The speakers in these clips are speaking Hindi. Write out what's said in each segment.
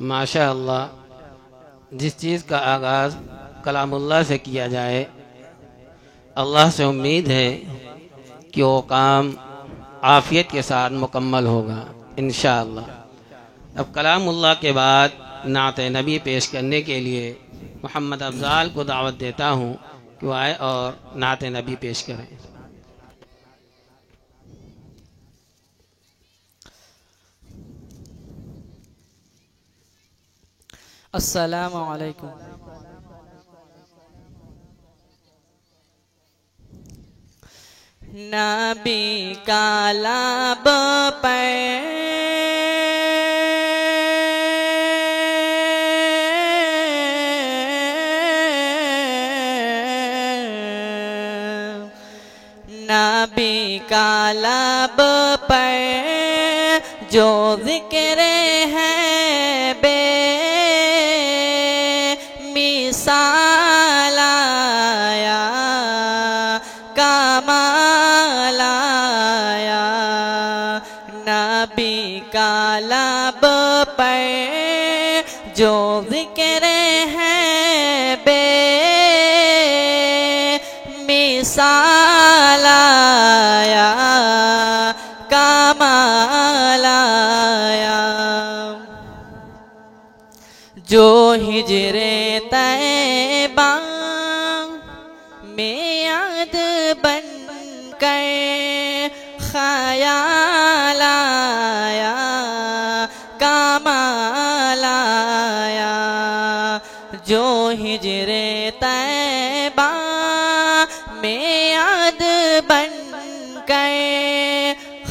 माशाअल्लाह, जिस चीज़ का आगाज़ कलामुल्लाह से किया जाए, अल्लाह से उम्मीद है कि वो काम आफ़ियत के साथ मुकम्मल होगा इंशाअल्लाह। अब कलामुल्लाह के बाद नाते नबी पेश करने के लिए मोहम्मद अफजाल को दावत देता हूँ कि वो आए और नाते नबी पेश करें। अस्सलामु अलैकुम। नबी का लब पे नबी का लब पे जो जिक्र है बे मिसाल आया कमाल नबी का लब पर जो जिक्र है बे मिसाल आया कमाल आया। जो हिजरे तैबा में याद बन कर ख़याल आया कमाल आया। जो हिजरे तैबा में याद बन कर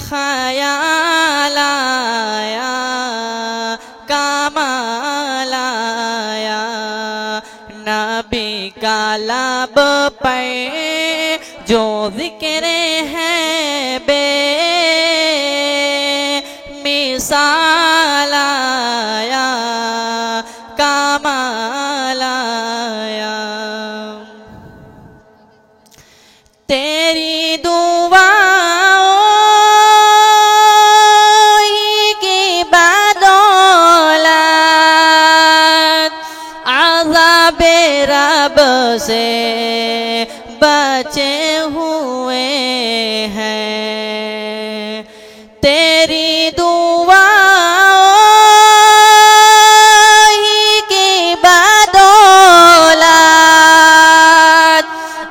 ख़याल आया कमाल आया। नबी का लब पर जो जिक्र है बे मिसाल आया कमाल आया। तेरी दुआओं की बदौलत अज़ाबे रब से बचे हुए हैं। तेरी दुआओं की बदौलत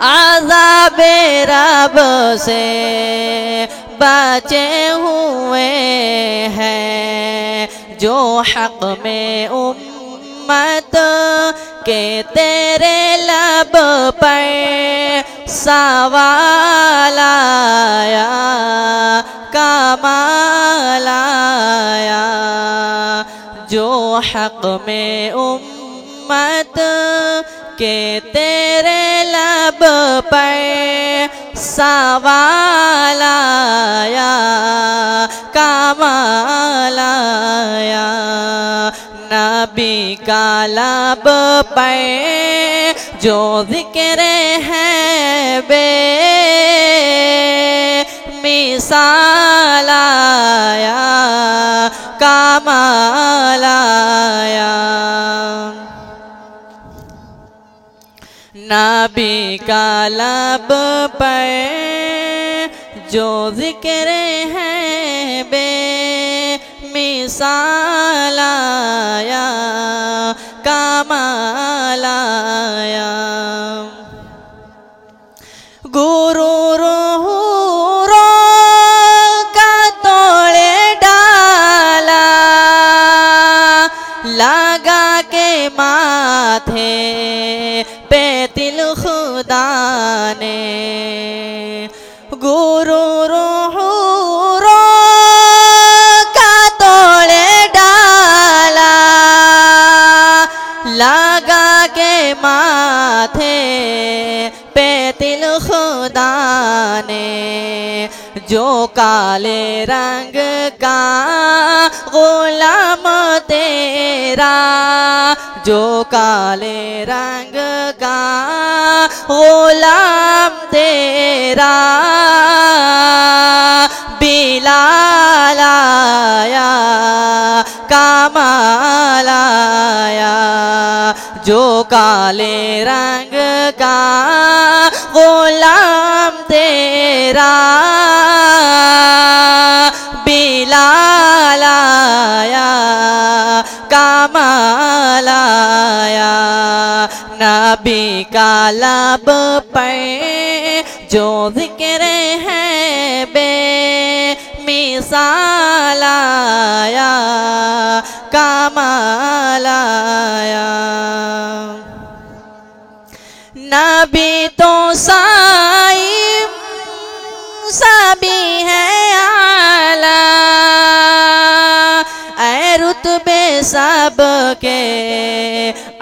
अज़ाबे रब से बचे हुए हैं। जो हक़ में उम्मत के तेरे लब पर सवाल आया कमाल आया। जो हक़ में उम्मत के तेरे लब पर सवाल आया कमाल आया। नबी का लब पर जो जिक्र है बे मिसाल आया कमाल आया। नबी का लब पर जो जिक्र है बे मिसाल आया कमाल आया। गुरूर का तोड़े डाला लगा के माथे पे तिल खुदा ने। गुरूर का तोड़े डाला लगा के माथे पे तिल खुदा ने। जो काले रंग का गुलाम तेरा जो काले रंग का गुलाम तेरा बिलाल आया कमाल आया। जो काले रंग का गुलाम तेरा बिलाल आया कमाल आया। नबी का लब पर जो जिक्र है बे मिसाल आया कमाल आया। नबी तो साईं सभी है आला ऐ रुतबे सब के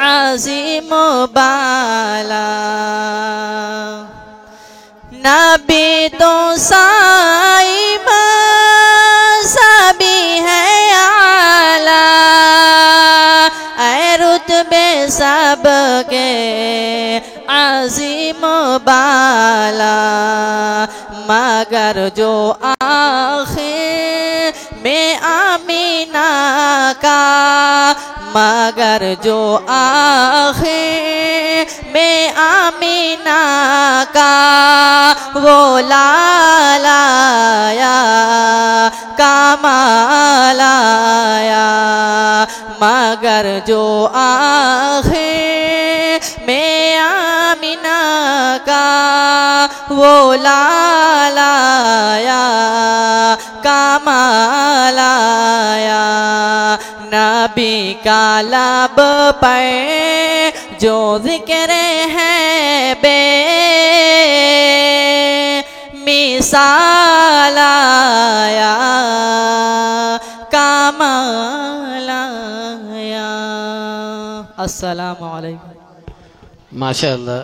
अज़ीम बाला। नबी तो साईं सभी है आला ऐ रुतबे सब के अज़ीम बाला। मगर जो आखिर में आमीना का, मगर जो आखिर में आमीना का वो लालाया कमालाया, मगर जो आखिर में आमीना का वो लालाया कमालाया। नबी का लब पर जो जिक्र है बे मिसाल आया कमाल आया। अस्सलामु अलैकुम। माशाअल्लाह।